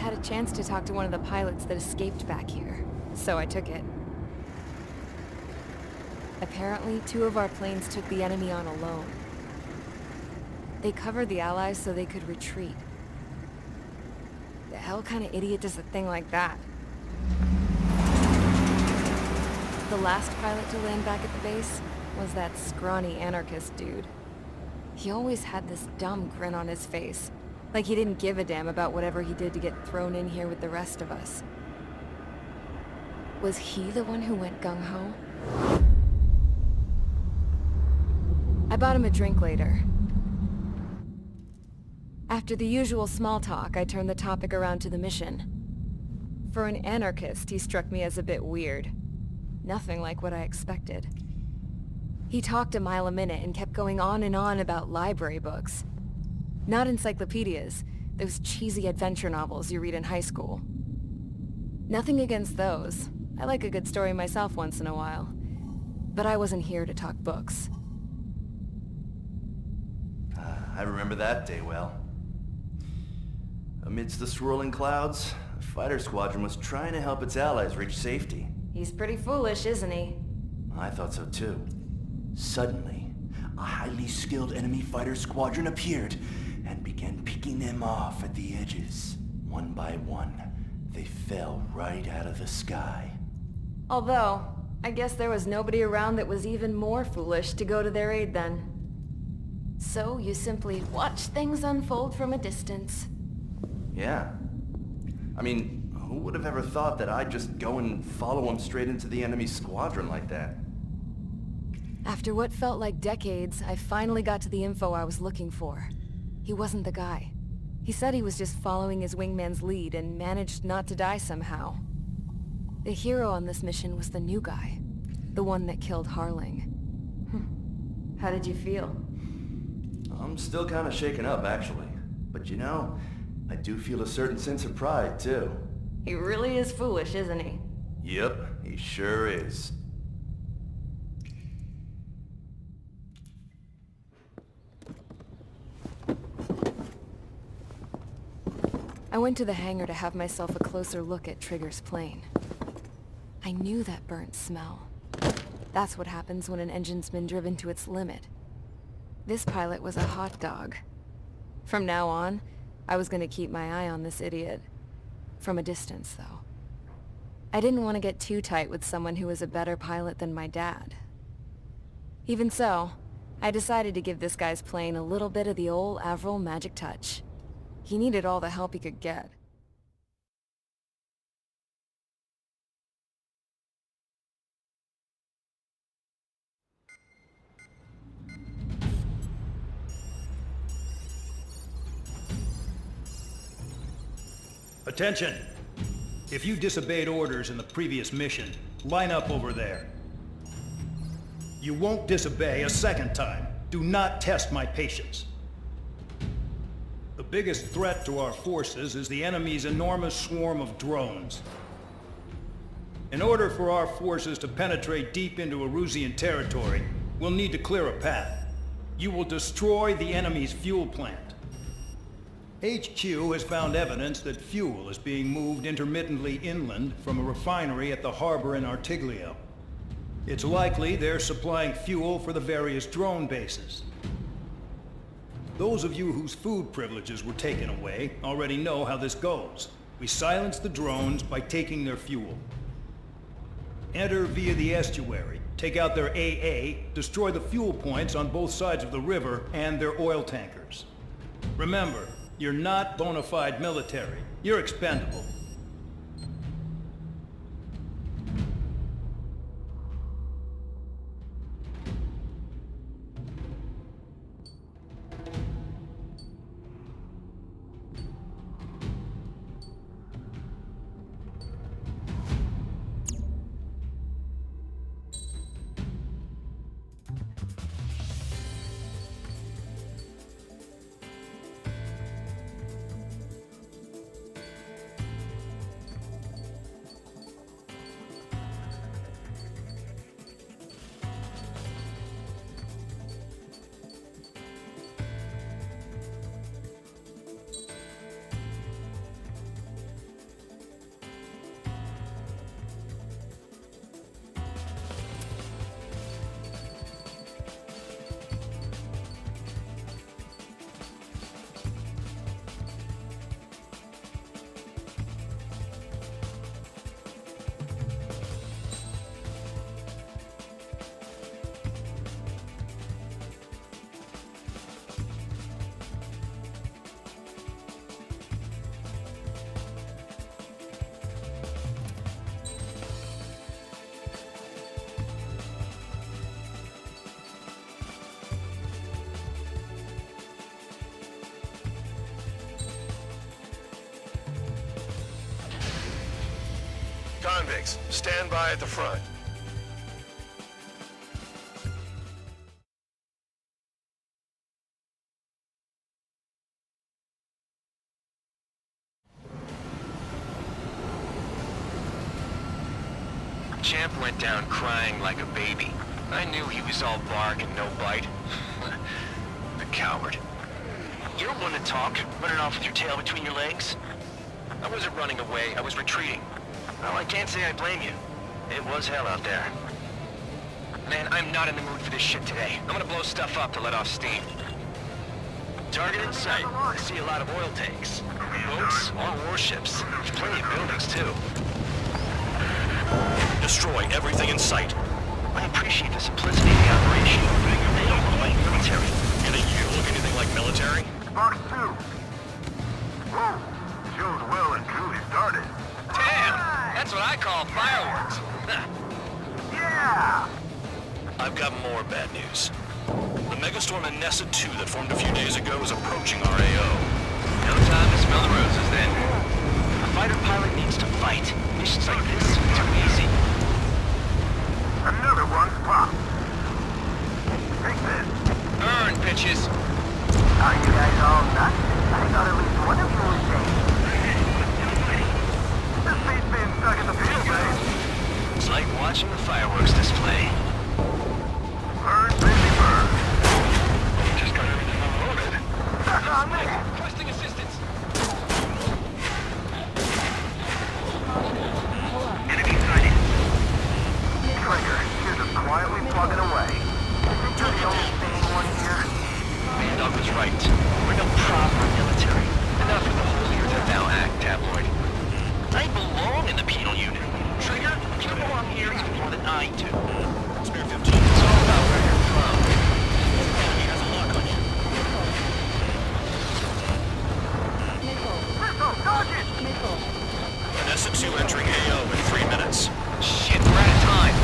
had a chance to talk to one of the pilots that escaped back here, so I took it. Apparently, 2 of our planes took the enemy on alone. They covered the Allies so they could retreat. The hell kind of idiot does a thing like that? The last pilot to land back at the base was that scrawny anarchist dude. He always had this dumb grin on his face, like he didn't give a damn about whatever he did to get thrown in here with the rest of us. Was he the one who went gung-ho? I bought him a drink later. After the usual small talk, I turned the topic around to the mission. For an anarchist, he struck me as a bit weird. Nothing like what I expected. He talked a mile a minute and kept going on and on about library books. Not encyclopedias, those cheesy adventure novels you read in high school. Nothing against those. I like a good story myself once in a while. But I wasn't here to talk books. I remember that day well. Amidst the swirling clouds, the fighter squadron was trying to help its allies reach safety. He's pretty foolish, isn't he? I thought so too. Suddenly, a highly skilled enemy fighter squadron appeared and began picking them off at the edges. One by one, they fell right out of the sky. Although, I guess there was nobody around that was even more foolish to go to their aid then. So you simply watch things unfold from a distance. Yeah. I mean, who would have ever thought that I'd just go and follow him straight into the enemy squadron like that? After what felt like decades, I finally got to the info I was looking for. He wasn't the guy. He said he was just following his wingman's lead and managed not to die somehow. The hero on this mission was the new guy. The one that killed Harling. How did you feel? I'm still kind of shaken up, actually. But you know, I do feel a certain sense of pride, too. He really is foolish, isn't he? Yep, he sure is. I went to the hangar to have myself a closer look at Trigger's plane. I knew that burnt smell. That's what happens when an engine's been driven to its limit. This pilot was a hot dog. From now on, I was gonna keep my eye on this idiot. From a distance, though. I didn't want to get too tight with someone who was a better pilot than my dad. Even so, I decided to give this guy's plane a little bit of the old Avril magic touch. He needed all the help he could get. Attention! If you disobeyed orders in the previous mission, line up over there. You won't disobey a second time. Do not test my patience. The biggest threat to our forces is the enemy's enormous swarm of drones. In order for our forces to penetrate deep into Erusian territory, we'll need to clear a path. You will destroy the enemy's fuel plant. HQ has found evidence that fuel is being moved intermittently inland from a refinery at the harbor in Artiglio. It's likely they're supplying fuel for the various drone bases. Those of you whose food privileges were taken away already know how this goes. We silence the drones by taking their fuel. Enter via the estuary, take out their AA, destroy the fuel points on both sides of the river and their oil tankers. Remember, you're not bona fide military. You're expendable. Convicts, stand by at the front. Champ went down crying like a baby. I knew he was all bark and no bite. The coward. You're one to talk, running off with your tail between your legs. I wasn't running away, I was retreating. Well, I can't say I blame you. It was hell out there. Man, I'm not in the mood for this shit today. I'm gonna blow stuff up to let off steam. Target in sight. I see a lot of oil tanks. Boats, all warships. There's plenty of buildings, too. Destroy everything in sight. I appreciate the simplicity of the operation. They don't look like military. You think you look anything like military? Box 2. Whoa. Show's well and truly started. Damn! That's what I call fireworks. Yeah! I've got more bad news. The megastorm in Nessa 2 that formed a few days ago is approaching our AO. No time to smell the roses then. A fighter pilot needs to fight. Missions like this are too easy. Another one's popped. Take this. Earn, bitches. Are you guys all nuts? I thought at least one of you was safe. This seat's being stuck in the field, eh? It's like watching the fireworks display. Burn, busy burn. Just got everything unloaded. Stuck on me. Requesting assistance. Enemy sighted. Trigger, you're just quietly plugging away. You're the only sane one here. Dog was right. We're no proper military. Enough of the holier-than-thou act, tabloid. I belong in the penal unit. Trigger, you belong here even more than I do. Spare 15. It's all about where you're from. He has a lock on you. Missile, target! Nessa 2 entering AO in 3 minutes. Shit, we're out of time.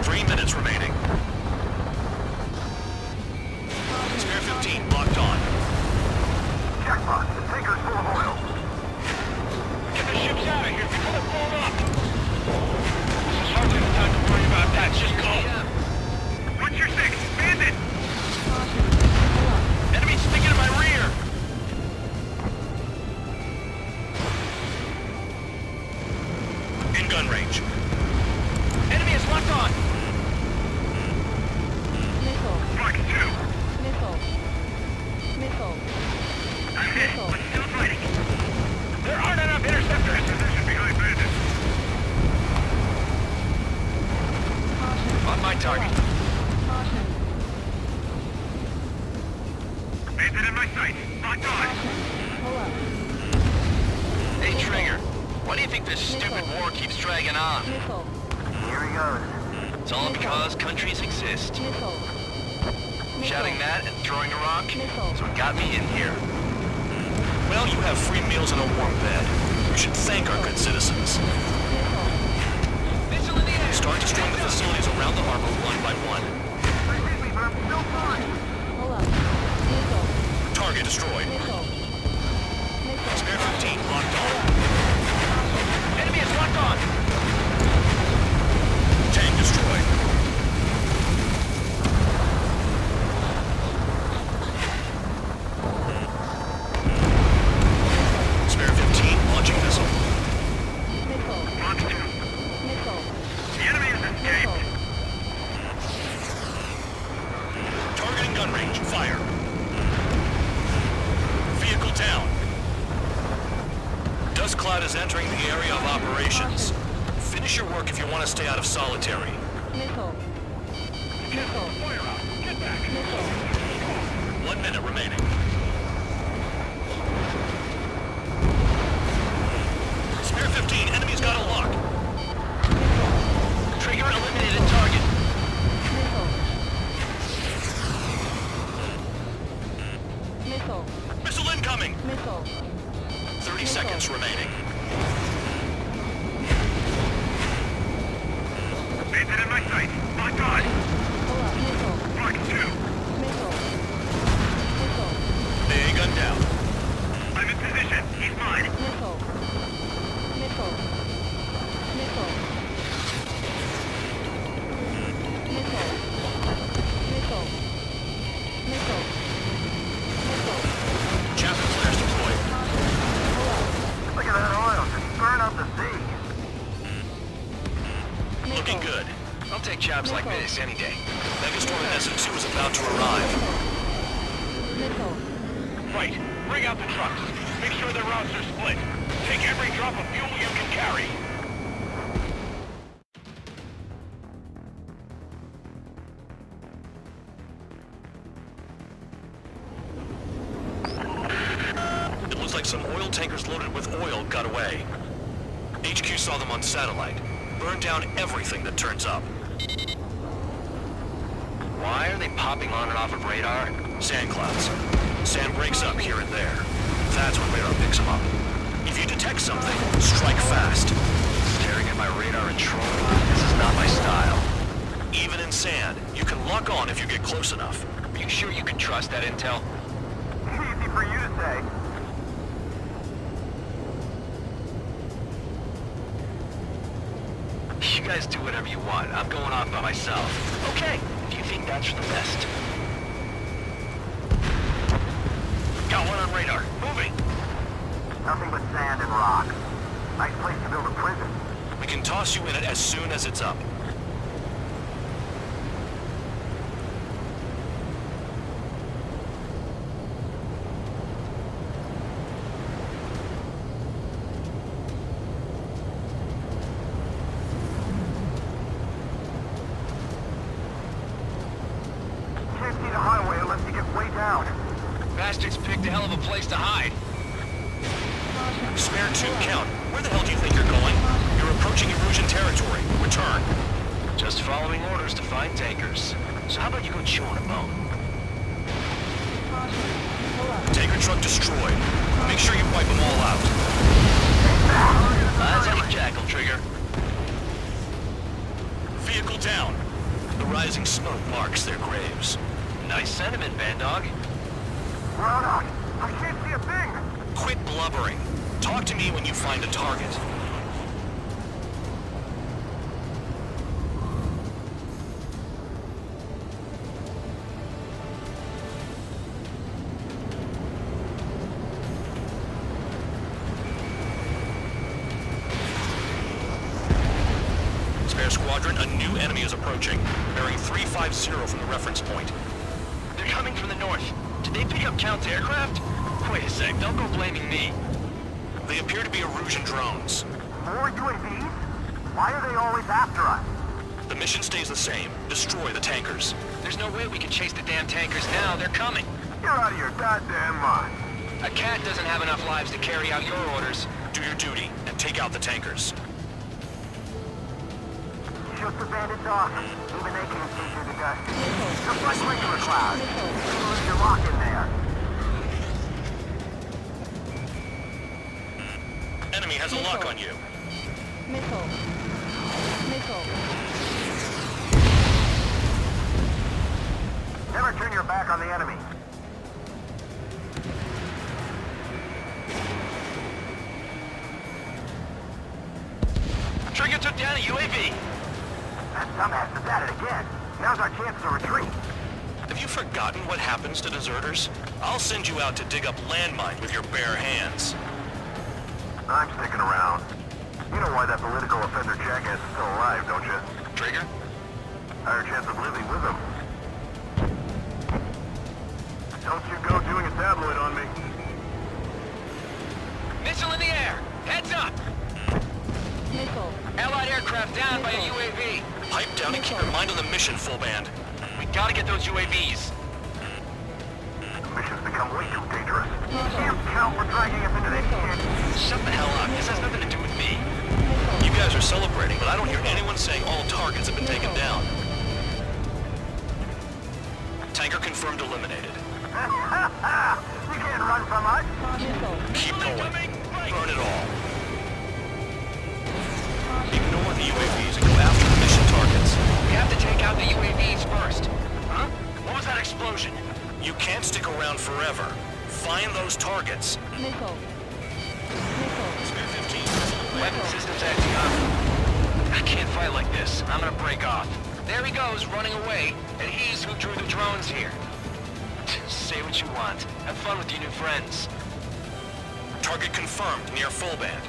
3 minutes remaining. Spare 15 locked on. Jackpot, the tanker's full of oil. Get the ships out of here before they're blown up. This is hardly the time to worry about that. Just go. What's your six? Bandit! Enemy sticking in my rear. In gun range. Enemy is locked on. Box 2. I'm hit, but still fighting. There aren't enough interceptors. Position behind bandit. On my target. Bandit in my sight. Locked on. Hey, Trigger. Why do you think this stupid war keeps dragging on? Here he goes. It's all because countries exist. Shouting that and throwing a rock is what got me in here. Well, you have free meals and a warm bed. You should thank our good citizens. Missile in the air! Start destroying the facilities around the harbor one by one. I hit me, but I'm still fine. Target destroyed. Spare 15 locked on. Enemy is locked on! Tank destroyed. Spare 15 launching missile. Box 2. The enemy has escaped. Targeting gun range. Fire. Vehicle down. Dust cloud is entering the area of operations. Finish your work if you want to stay out of solitary. 1 minute remaining. Spare 15, enemy's got a lock. Trigger eliminated target. Missile incoming! 30 seconds remaining. Bandit in my sight. Locked on. Box 2. A gun down. I'm in position. He's mine. jobs like this any day. Megastorm in SO2 is about to arrive. Right. Bring out the trucks. Make sure their routes are split. Take every drop of fuel you can carry. It looks like some oil tankers loaded with oil got away. HQ saw them on satellite. Burned down everything that turns up. Why are they popping on and off of radar? Sand clouds. Sand breaks up here and there. That's when radar picks them up. If you detect something, strike fast. Staring at my radar and trolling. This is not my style. Even in sand, you can lock on if you get close enough. Are you sure you can trust that intel? Easy for you to say. You guys do whatever you want. I'm going off by myself. Okay, if you think that's for the best. Got one on radar. Moving. Nothing but sand and rock. Nice place to build a prison. We can toss you in it as soon as it's up. Can't see the highway unless you get way down. Bastards picked a hell of a place to hide. Spare two count. Where the hell do you think you're going? You're approaching Erusian territory. Return. Just following orders to find tankers. So how about you go chew on a bone? Tanker truck destroyed. Make sure you wipe them all out. Eyes on the jackal, Trigger. Vehicle down. The rising smoke marks their graves. Nice sentiment, Bandog. We're out. I can't see a thing. Quit blubbering. Talk to me when you find a target. Spare squadron, a new enemy is approaching. Bearing 350 from the reference point. They're coming from the north. Did they pick up Count's aircraft? Wait a sec, don't go blaming me. They appear to be Erusian drones. More UAVs? Why are they always after us? The mission stays the same. Destroy the tankers. There's no way we can chase the damn tankers now. They're coming. You're out of your goddamn mind. A cat doesn't have enough lives to carry out your orders. Do your duty and take out the tankers. Shoot the bandits off. Even they can't see through the dust. Just like regular clouds. You're locked in there. Enemy has a lock on you. Missile. Never turn your back on the enemy. Trigger took down a UAV. That dumbass is at it again. Now's our chance to retreat. Have you forgotten what happens to deserters? I'll send you out to dig up landmine with your bare hands. I'm sticking around. You know why that political offender jackass is still alive, don't you? Trigger? Higher chance of living with him. Don't you go doing a tabloid on me. Missile in the air. Heads up. Allied aircraft down by a UAV. Pipe down and keep your mind on the mission, full band. We gotta get those UAVs. Mission's become way too dangerous. Damn Count, we're dragging us into this shit. Shut the hell up. This has nothing to do with me. You guys are celebrating, but I don't hear anyone saying all targets have been taken down. Tanker confirmed eliminated. You can't run from us. Keep going. Burn it all. Ignore the UAVs and go after the mission targets. We have to take out the UAVs first. Huh? What was that explosion? You can't stick around forever. Find those targets. Spare 15. Weapon systems acting up. I can't fight like this. I'm gonna break off. There he goes, running away. And he's who drew the drones here. Say what you want. Have fun with your new friends. Target confirmed near full band.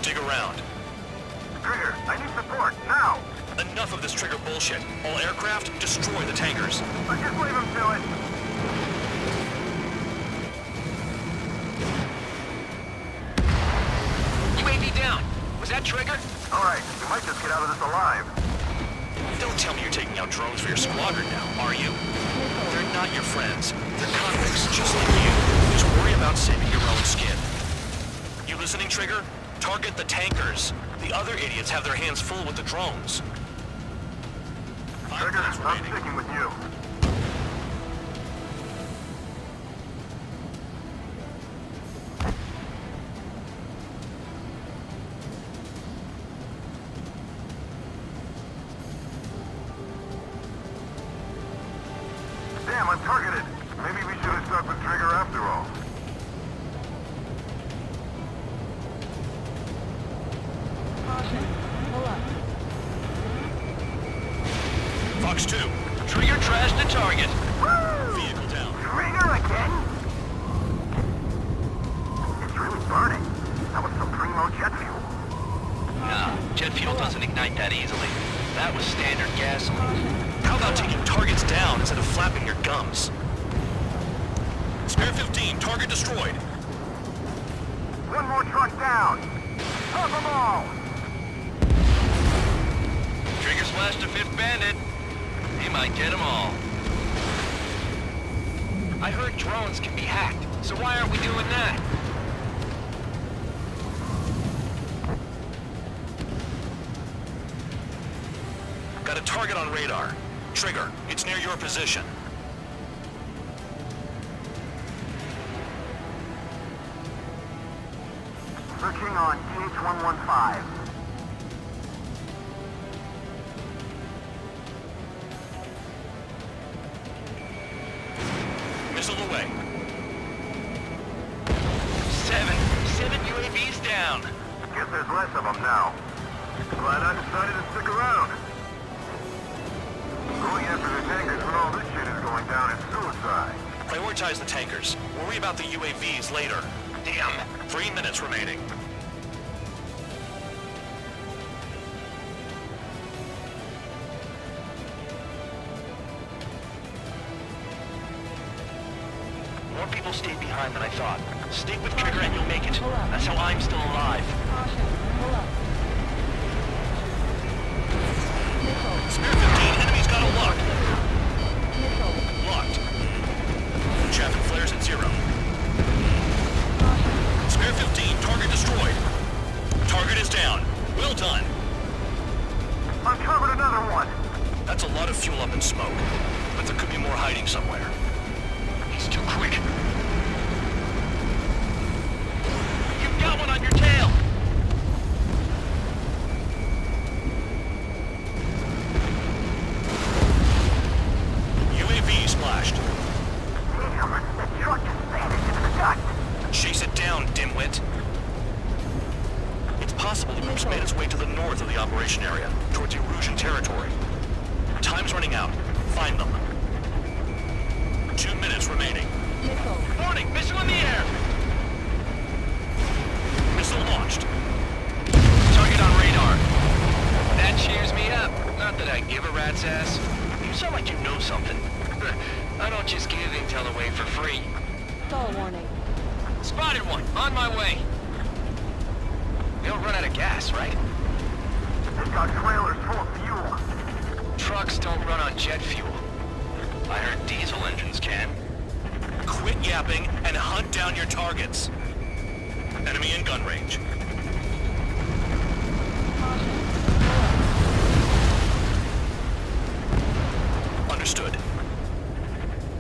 Dig around. Trigger, I need support, now! Enough of this Trigger bullshit. All aircraft, destroy the tankers. Let's just leave him to it. UAV down. Was that Trigger? All right, you might just get out of this alive. Don't tell me you're taking out drones for your squadron now, are you? They're not your friends. They're convicts, just like you. Just worry about saving your own skin. You listening, Trigger? Target the tankers. The other idiots have their hands full with the drones. Trigger, I'm sticking with you. Damn, I'm targeted. Maybe we should have stuck with Trigger after all. Fox 2, Trigger trashed the target. vehicle down. Trigger again? It's really burning. That was some primo jet fuel. No, jet fuel doesn't ignite that easily. That was standard gasoline. How about taking targets down instead of flapping your gums? Spare 15, target destroyed. One more truck down. Top them all. Trigger slashed a fifth bandit. He might get them all. I heard drones can be hacked, so why aren't we doing that? Got a target on radar. Trigger, it's near your position. Searching on EH-115. Missile away. Seven UAVs down. Guess there's less of them now. Glad I decided to stick around. Going after the tankers when all this shit is going down is suicide. Prioritize the tankers. Worry about the UAVs later. Damn. 3 minutes remaining. More people stayed behind than I thought. Stick with Trigger and you'll make it. That's how I'm still alive. Spare 15, enemies got a lock. Locked. Chaff and flares at 0. Spare 15, target destroyed. Target is down. Well done. Uncovered another one. That's a lot of fuel up in smoke. But there could be more hiding somewhere. He's too quick. You've got one on your tail. UAV splashed. Damn, that truck just vanished into the dust. Chase it down, dimwit. It's possible the group's made its way to the north of the operation area, towards Erusian territory. Time's running out. Find them. 2 minutes remaining. Warning, missile in the air. Missile launched. Target on radar. That cheers me up. Not that I give a rat's ass. You sound like you know something. I don't just give intel away for free. Stall warning. Spotted one. On my way. We don't run out of gas, right? They've got trailers full of fuel. Trucks don't run on jet fuel. I heard diesel engines can. Quit yapping and hunt down your targets. Enemy in gun range. Understood.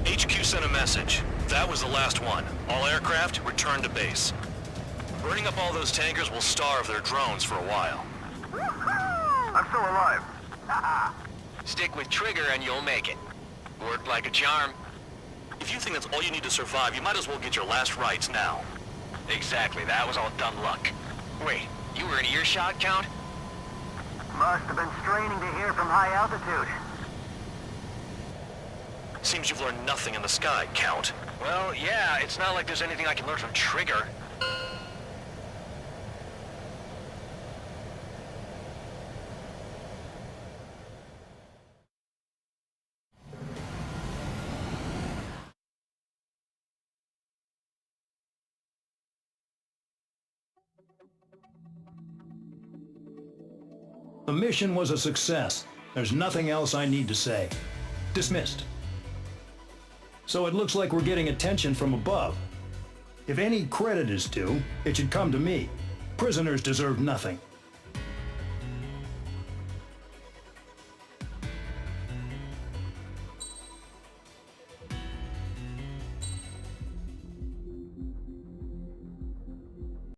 HQ sent a message. That was the last one. All aircraft, return to base. Burning up all those tankers will starve their drones for a while. I'm still alive. Stick with Trigger and you'll make it. Worked like a charm. If you think that's all you need to survive, you might as well get your last rites now. Exactly, that was all dumb luck. Wait, you were in earshot, Count? Must have been straining to hear from high altitude. Seems you've learned nothing in the sky, Count. Well, yeah, it's not like there's anything I can learn from Trigger. The mission was a success. There's nothing else I need to say. Dismissed. So it looks like we're getting attention from above. If any credit is due, it should come to me. Prisoners deserve nothing.